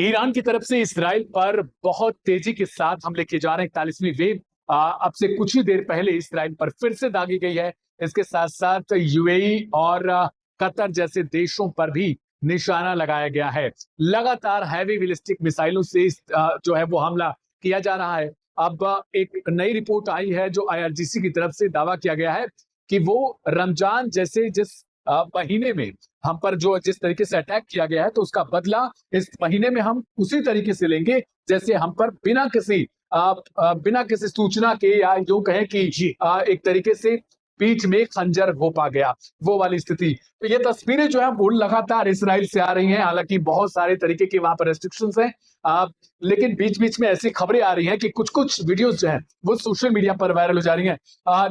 Iran की तरफ से इसराइल पर बहुत तेजी के साथ हमले किए जा रहे हैं। 41वीं वेव अब से कुछ ही देर पहले इसराइल पर फिर से दागी गई है। इसके साथ साथ यूएई और कतर जैसे देशों पर भी निशाना लगाया गया है। लगातार हैवी बैलिस्टिक मिसाइलों से जो है वो हमला किया जा रहा है। अब एक नई रिपोर्ट आई है जो आईआरजीसी की तरफ से दावा किया गया है कि वो रमजान जैसे जिस महीने में हम पर जो जिस तरीके से अटैक किया गया है, तो उसका बदला इस महीने में हम उसी तरीके से लेंगे जैसे हम पर बिना किसी सूचना के, या यूं कहें कि एक तरीके से पीठ में खंजर घोंपा गया, वो वाली स्थिति। तो ये तस्वीरें जो है वो लगातार इसराइल से आ रही हैं। हालांकि बहुत सारे तरीके के वहां पर रेस्ट्रिक्शंस हैं, लेकिन बीच बीच में ऐसी खबरें आ रही हैं कि कुछ कुछ वीडियोस जो हैं वो सोशल मीडिया पर वायरल हो जा रही हैं।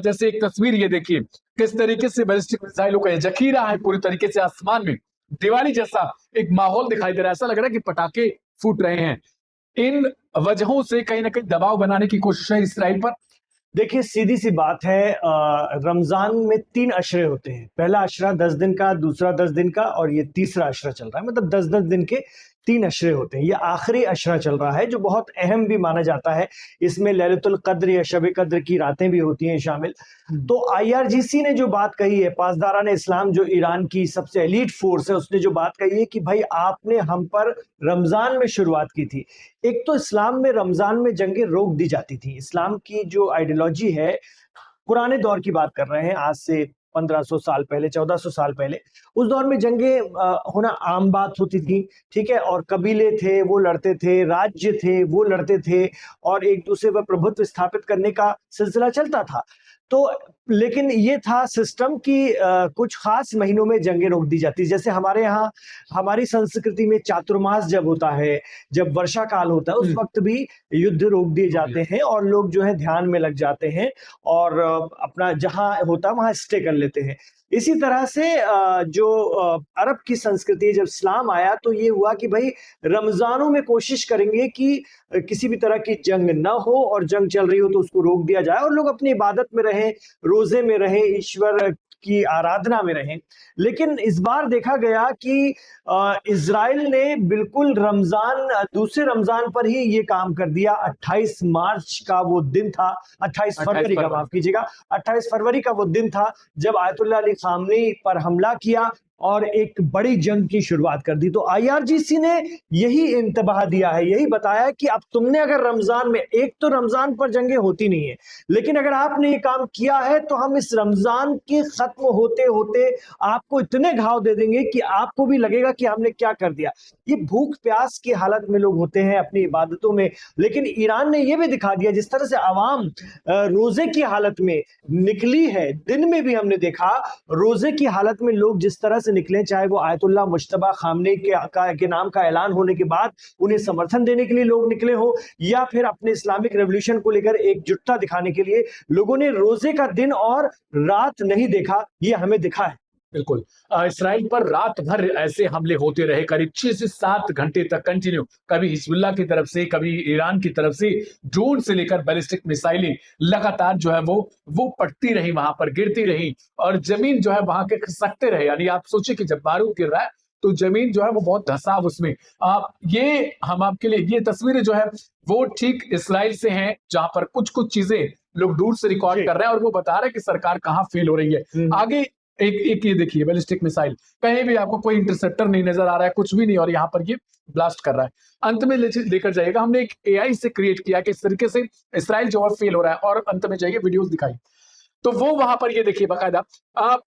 जैसे एक तस्वीर ये देखिए, किस तरीके से बैलिस्टिक मिसाइलों का जखीरा है पूरी तरीके से आसमान में। दिवाली जैसा एक माहौल दिखाई दे रहा है, ऐसा लग रहा है कि पटाखे फूट रहे हैं। इन वजहों से कहीं ना कहीं दबाव बनाने की कोशिश है इसराइल पर। देखिए, सीधी सी बात है, रमजान में 3 अशरे होते हैं। पहला अशरा 10 दिन का, दूसरा 10 दिन का, और ये तीसरा अशरा चल रहा है। मतलब 10-10 दिन के 3 अशरे होते हैं। ये आखिरी अशरा चल रहा है जो बहुत अहम भी माना जाता है। इसमें लैलतुल कद्र या शब कद्र की रातें भी होती हैं शामिल। तो आईआरजीसी ने जो बात कही है, पासदारान इस्लाम जो ईरान की सबसे एलीट फोर्स है, उसने जो बात कही है कि भाई आपने हम पर रमजान में शुरुआत की थी। एक तो इस्लाम में रमजान में जंगें रोक दी जाती थी। इस्लाम की जो आइडियोलॉजी है, पुराने दौर की बात कर रहे हैं, आज से 1500 साल पहले, 1400 साल पहले, उस दौर में जंगें होना आम बात होती थी। ठीक है, और कबीले थे वो लड़ते थे, राज्य थे वो लड़ते थे, और एक दूसरे पर प्रभुत्व स्थापित करने का सिलसिला चलता था। तो लेकिन ये था सिस्टम कि कुछ खास महीनों में जंगें रोक दी जाती। जैसे हमारे यहाँ हमारी संस्कृति में चातुर्मास जब होता है, जब वर्षा काल होता है, उस वक्त भी युद्ध रोक दिए जाते हैं और लोग जो है ध्यान में लग जाते हैं और अपना जहां होता है वहां स्टे कर लेते हैं। इसी तरह से जो अरब की संस्कृति है, जब इस्लाम आया तो ये हुआ कि भाई रमजानों में कोशिश करेंगे कि किसी भी तरह की जंग ना हो, और जंग चल रही हो तो उसको रोक दिया जाए और लोग अपनी इबादत में रहें, रोजे में रहें, ईश्वर की आराधना में रहें। लेकिन इस बार देखा गया कि इजराइल ने बिल्कुल दूसरे रमजान पर ही ये काम कर दिया। 28 मार्च का वो दिन था, 28 फरवरी का, माफ कीजिएगा, 28 फरवरी का वो दिन था जब आयतुल्लाह अली खामनी पर हमला किया और एक बड़ी जंग की शुरुआत कर दी। तो आईआरजीसी ने यही इंतबाह दिया है, यही बताया कि अब तुमने अगर रमजान में, एक तो रमजान पर जंगें होती नहीं है, लेकिन अगर आपने ये काम किया है तो हम इस रमजान के खत्म होते होते आपको इतने घाव दे देंगे कि आपको भी लगेगा कि हमने क्या कर दिया। ये भूख प्यास की हालत में लोग होते हैं अपनी इबादतों में, लेकिन ईरान ने यह भी दिखा दिया, जिस तरह से आवाम रोजे की हालत में निकली है। दिन में भी हमने देखा रोजे की हालत में लोग जिस तरह से निकले, चाहे वो आयतुल्लाह मुज्तबा खामनी के नाम का ऐलान होने के बाद उन्हें समर्थन देने के लिए लोग निकले हो, या फिर अपने इस्लामिक रेवोल्यूशन को लेकर एकजुटता दिखाने के लिए, लोगों ने रोजे का दिन और रात नहीं देखा। ये हमें दिखा है। बिल्कुल, इसराइल पर रात भर ऐसे हमले होते रहे, करीब 6 से 7 घंटे तक कंटिन्यू। कभी हिजबुल्लाह की तरफ से, कभी ईरान की तरफ से ड्रोन से लेकर बैलिस्टिक मिसाइलें लगातार जो है वो पड़ती रही, वहां पर गिरती रही, और जमीन जो है वहां के खिसकते रहे। यानी आप सोचिए कि जब बारूद गिर रहा है तो जमीन जो है वो बहुत धंसाव उसमें। ये हम आपके लिए ये तस्वीरें जो है वो ठीक इसराइल से हैं, जहां पर कुछ कुछ चीजें लोग दूर से रिकॉर्ड कर रहे हैं और वो बता रहे हैं कि सरकार कहाँ फेल हो रही है। आगे एक ये देखिए, बैलिस्टिक मिसाइल, कहीं भी आपको कोई इंटरसेप्टर नहीं नजर आ रहा है, कुछ भी नहीं, और यहाँ पर ये ब्लास्ट कर रहा है। अंत में लेकर जाइएगा, हमने एक एआई से क्रिएट किया कि इस तरीके से इसराइल जो है फेल हो रहा है, और अंत में जाइए वीडियोस दिखाई तो वो वहां पर ये देखिए बाकायदा। आप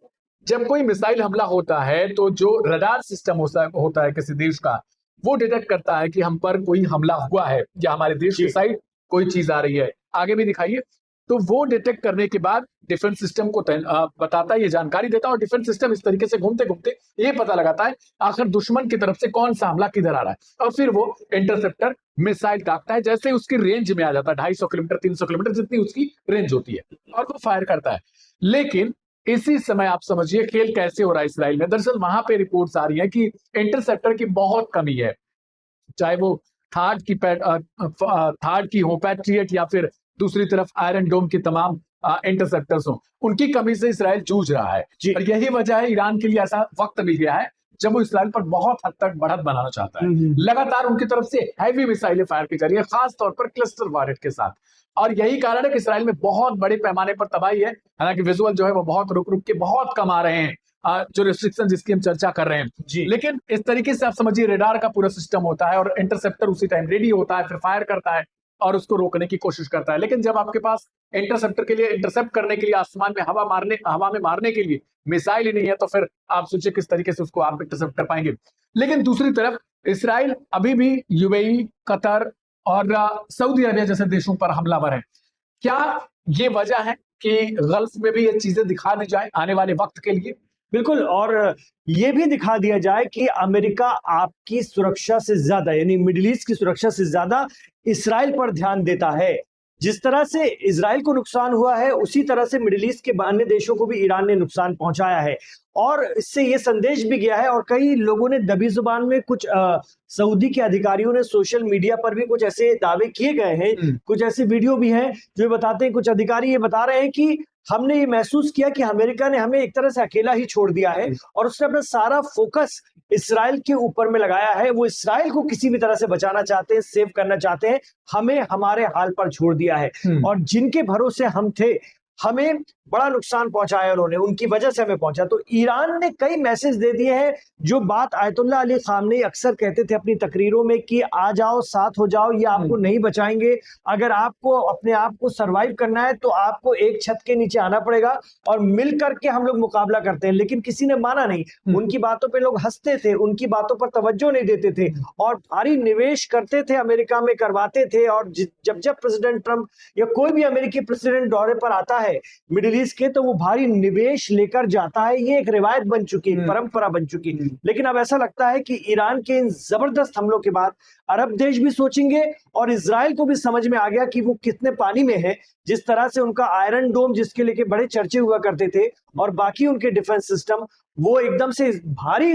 जब कोई मिसाइल हमला होता है तो जो रडार सिस्टम होता है किसी देश का, वो डिटेक्ट करता है कि हम पर कोई हमला हुआ है या हमारे देश की साइड कोई चीज आ रही है। आगे भी दिखाइए। तो वो डिटेक्ट करने के बाद डिफेंस सिस्टम को बताता है, ये जानकारी देता है, और डिफेंस सिस्टम इस तरीके से घूमते घूमते ये पता लगाता है आखिर दुश्मन की तरफ से कौन सा हमला किधर आ रहा है, और फिर वो इंटरसेप्टर मिसाइल दागता है। जैसे उसकी रेंज में आ जाता है, 250 किलोमीटर 300 किलोमीटर जितनी उसकी रेंज होती है, और वो फायर करता है। लेकिन इसी समय आप समझिए खेल कैसे हो रहा है इसराइल में। दरअसल वहां पे रिपोर्ट्स आ रही है कि इंटरसेप्टर की बहुत कमी है, चाहे वो थार्ड की हो, पैट्रियट, या फिर दूसरी तरफ आयरन डोम के तमाम इंटरसेप्टर्स हो, उनकी कमी से इसराइल जूझ रहा है। और यही वजह है ईरान के लिए ऐसा वक्त मिल गया है जब वो इसराइल पर बहुत हद तक बढ़त बनाना चाहता है। लगातार उनकी तरफ से हैवी मिसाइलें फायर की जा रही है, खास तौर पर क्लस्टर वारेट के साथ, और यही कारण है कि इसराइल में बहुत बड़े पैमाने पर तबाही है। हालांकि विजुअल जो है वो बहुत रुक रुक के बहुत कम आ रहे हैं, जो रिस्ट्रिक्शन जिसकी हम चर्चा कर रहे हैं। लेकिन इस तरीके से आप समझिए रेडार का पूरा सिस्टम होता है और इंटरसेप्टर उसी टाइम रेडी होता है, फिर फायर करता है और उसको रोकने की कोशिश करता है। लेकिन जब आपके पास इंटरसेप्टर के लिए, इंटरसेप्ट करने के लिए, आसमान में हवा में मारने के लिए मिसाइल ही नहीं है, तो फिर आप सोचिए किस तरीके से उसको आप इंटरसेप्ट कर पाएंगे। लेकिन दूसरी तरफ इसराइल अभी भी यूएई, कतर और सऊदी अरबिया जैसे देशों पर हमलावर है। क्या ये वजह है कि गल्फ में भी ये चीजें दिखा दी जाए आने वाले वक्त के लिए? बिल्कुल, और ये भी दिखा दिया जाए कि अमेरिका आपकी सुरक्षा से ज्यादा, यानी मिडिल ईस्ट की सुरक्षा से ज्यादा इसराइल पर ध्यान देता है। जिस तरह से इसराइल को नुकसान हुआ है, उसी तरह से मिडिल ईस्ट के अन्य देशों को भी ईरान ने नुकसान पहुंचाया है, और इससे ये संदेश भी गया है। और कई लोगों ने दबी जुबान में, कुछ सऊदी के अधिकारियों ने सोशल मीडिया पर भी कुछ ऐसे दावे किए गए हैं, कुछ ऐसे वीडियो भी हैं जो बताते हैं, कुछ अधिकारी ये बता रहे हैं कि हमने ये महसूस किया कि अमेरिका ने हमें एक तरह से अकेला ही छोड़ दिया है और उसने अपना सारा फोकस इसराइल के ऊपर में लगाया है। वो इसराइल को किसी भी तरह से बचाना चाहते हैं, सेव करना चाहते हैं, हमें हमारे हाल पर छोड़ दिया है। और जिनके भरोसे हम थे, हमें बड़ा नुकसान पहुंचाया उन्होंने, उनकी वजह से हमें पहुंचा। तो ईरान ने कई मैसेज दे दिए हैं, जो बात आयतुल्लाह अली खामनेई अक्सर कहते थे अपनी तकरीरों में कि आ जाओ, साथ हो जाओ, ये आपको नहीं बचाएंगे। अगर आपको अपने आप को सरवाइव करना है तो आपको एक छत के नीचे आना पड़ेगा और मिल करके हम लोग मुकाबला करते हैं। लेकिन किसी ने माना नहीं, उनकी बातों पर लोग हंसते थे, उनकी बातों पर तवज्जो नहीं देते थे और भारी निवेश करते थे, अमेरिका में करवाते थे। और जब जब प्रेसिडेंट ट्रंप या कोई भी अमेरिकी प्रेसिडेंट दौरे पर आता है मिडिल ईस्ट के, तो वो भारी निवेश लेकर जाता है। ये एक रिवायत बन चुकी है, परंपरा बन चुकी है। लेकिन अब ऐसा लगता है कि ईरान के इन जबरदस्त हमलों के बाद अरब देश भी सोचेंगे और इजराइल को भी समझ में आ गया कि वो कितने पानी में है। जिस तरह से उनका आयरन डोम, जिसके लेके बड़े चर्चे हुआ करते थे, और बाकी उनके डिफेंस सिस्टम, वो एकदम से भारी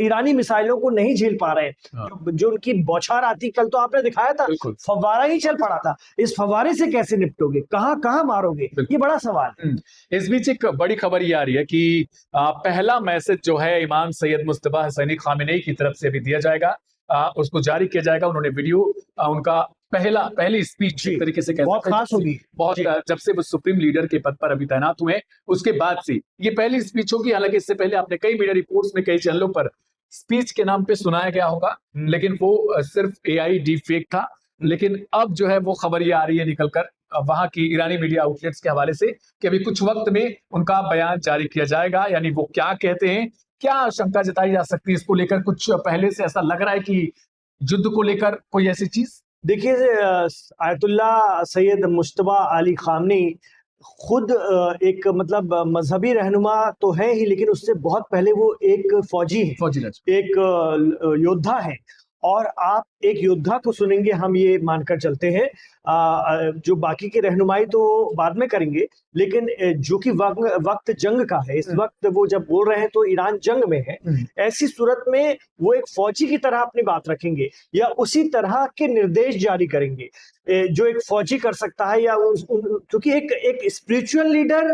ईरानी मिसाइलों को नहीं झेल पा रहे हैं। जो उनकी बौछार आती, कल तो आपने दिखाया था, फव्वारा ही चल पड़ा था। इस फव्वारे से कैसे निपटोगे, कहां मारोगे, ये बड़ा सवाल है। इस बीच एक बड़ी खबर ये आ रही है कि पहला मैसेज जो है इमाम सैयद मुज्तबा हसैनी खामेनेई की तरफ से भी दिया जाएगा, उसको जारी किया जाएगा। उन्होंने वीडियो, उनका पहली स्पीच एक तरीके से बहुत खास होगी, बहुत जब से वो सुप्रीम लीडर के पद पर अभी तैनात हुए उसके बाद से ये पहली स्पीच होगी। हालांकि इससे पहले आपने कई मीडिया रिपोर्ट्स में, कई चैनलों पर स्पीच के नाम पे सुनाया गया होगा, लेकिन वो सिर्फ एआई डीप फेक था। लेकिन अब जो है वो खबर ये आ रही है निकलकर वहां की ईरानी मीडिया आउटलेट्स के हवाले से कि अभी कुछ वक्त में उनका बयान जारी किया जाएगा। यानी वो क्या कहते हैं, क्या आशंका जताई जा सकती है इसको लेकर? कुछ पहले से ऐसा लग रहा है कि युद्ध को लेकर कोई ऐसी चीज? देखिए, Ayatollah Sayyed Mojtaba Ali Khamenei खुद एक मतलब मजहबी रहनुमा तो है ही, लेकिन उससे बहुत पहले वो एक फौजी है, एक योद्धा है। और आप एक योद्धा को सुनेंगे, हम ये मानकर चलते हैं। जो बाकी की रहनुमाई तो बाद में करेंगे, लेकिन जो कि वक्त जंग का है, इस वक्त वो जब बोल रहे हैं तो ईरान जंग में है। ऐसी सूरत में वो एक फौजी की तरह अपनी बात रखेंगे या उसी तरह के निर्देश जारी करेंगे जो एक फौजी कर सकता है। या क्योंकि एक स्पिरिचुअल लीडर,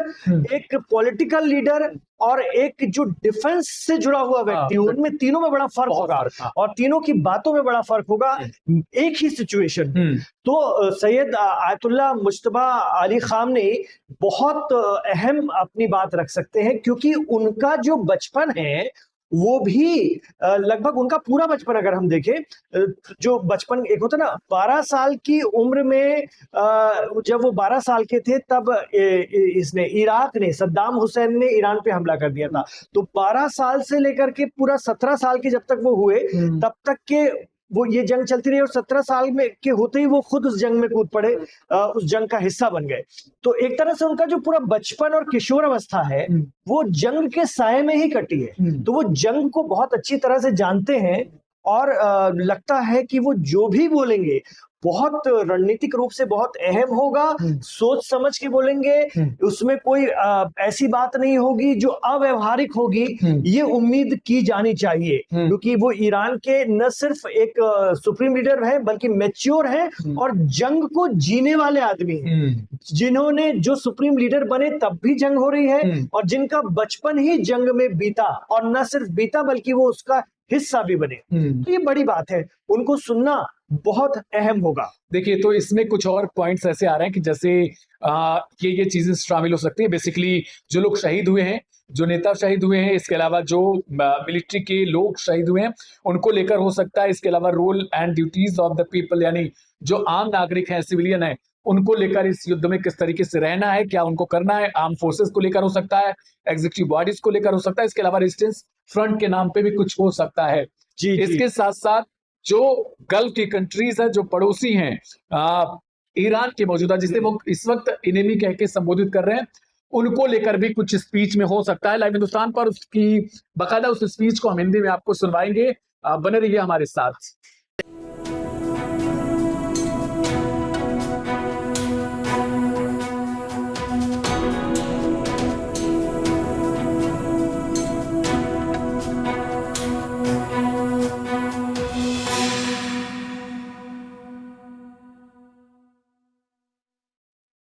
एक पॉलिटिकल लीडर और एक जो डिफेंस से जुड़ा हुआ व्यक्ति, उनमें तीनों में बड़ा फर्क होगा और तीनों की बातों में बड़ा फर्क होगा एक ही सिचुएशन। तो Sayyed Ayatollah Mojtaba Ali Khamenei बहुत अहम अपनी बात रख सकते हैं, क्योंकि उनका जो बचपन है वो भी लगभग उनका पूरा बचपन अगर हम देखें, जो बचपन एक होता ना, 12 साल की उम्र में जब वो 12 साल के थे तब इसने इराक ने, सद्दाम हुसैन ने ईरान पे हमला कर दिया था। तो 12 साल से लेकर के पूरा 17 साल के जब तक वो हुए तब तक के वो ये जंग चलती रही और 17 साल में के होते ही वो खुद उस जंग में कूद पड़े, उस जंग का हिस्सा बन गए। तो एक तरह से उनका जो पूरा बचपन और किशोर अवस्था है वो जंग के साये में ही कटी है। तो वो जंग को बहुत अच्छी तरह से जानते हैं और लगता है कि वो जो भी बोलेंगे बहुत रणनीतिक रूप से बहुत अहम होगा, सोच समझ के बोलेंगे, उसमें कोई ऐसी बात नहीं होगी जो अव्यवहारिक होगी, ये उम्मीद की जानी चाहिए, क्योंकि वो ईरान के न सिर्फ एक सुप्रीम लीडर है बल्कि मैच्योर है और जंग को जीने वाले आदमी हैं, जिन्होंने जो सुप्रीम लीडर बने तब भी जंग हो रही है और जिनका बचपन ही जंग में बीता, और न सिर्फ बीता बल्कि वो उसका हिस्सा भी बने। तो ये बड़ी बात है, उनको सुनना बहुत अहम होगा। देखिए, तो इसमें कुछ और पॉइंट्स ऐसे आ रहे हैं कि जैसे ये चीजें शामिल हो सकती है। बेसिकली जो लोग शहीद हुए हैं, जो नेता शहीद हुए हैं, इसके अलावा जो मिलिट्री के लोग शहीद हुए हैं, उनको लेकर हो सकता है। इसके अलावा role and duties of the people, यानी जो आम नागरिक हैं, सिविलियन है, उनको लेकर इस युद्ध में किस तरीके से रहना है, क्या उनको करना है, आर्म फोर्सेस को लेकर हो सकता है, एग्जीक्यूटिव बॉडीज को लेकर हो सकता है। इसके अलावा रेजिस्टेंस फ्रंट के नाम पे भी कुछ हो सकता है। इसके साथ साथ जो गल्फ की कंट्रीज है, जो पड़ोसी हैं ईरान के मौजूदा, जिसे वो इस वक्त इनेमी कह के संबोधित कर रहे हैं, उनको लेकर भी कुछ स्पीच में हो सकता है। लाइव हिंदुस्तान पर उसकी बाकायदा उस स्पीच को हम हिंदी में आपको सुनवाएंगे। बने रहिए हमारे साथ।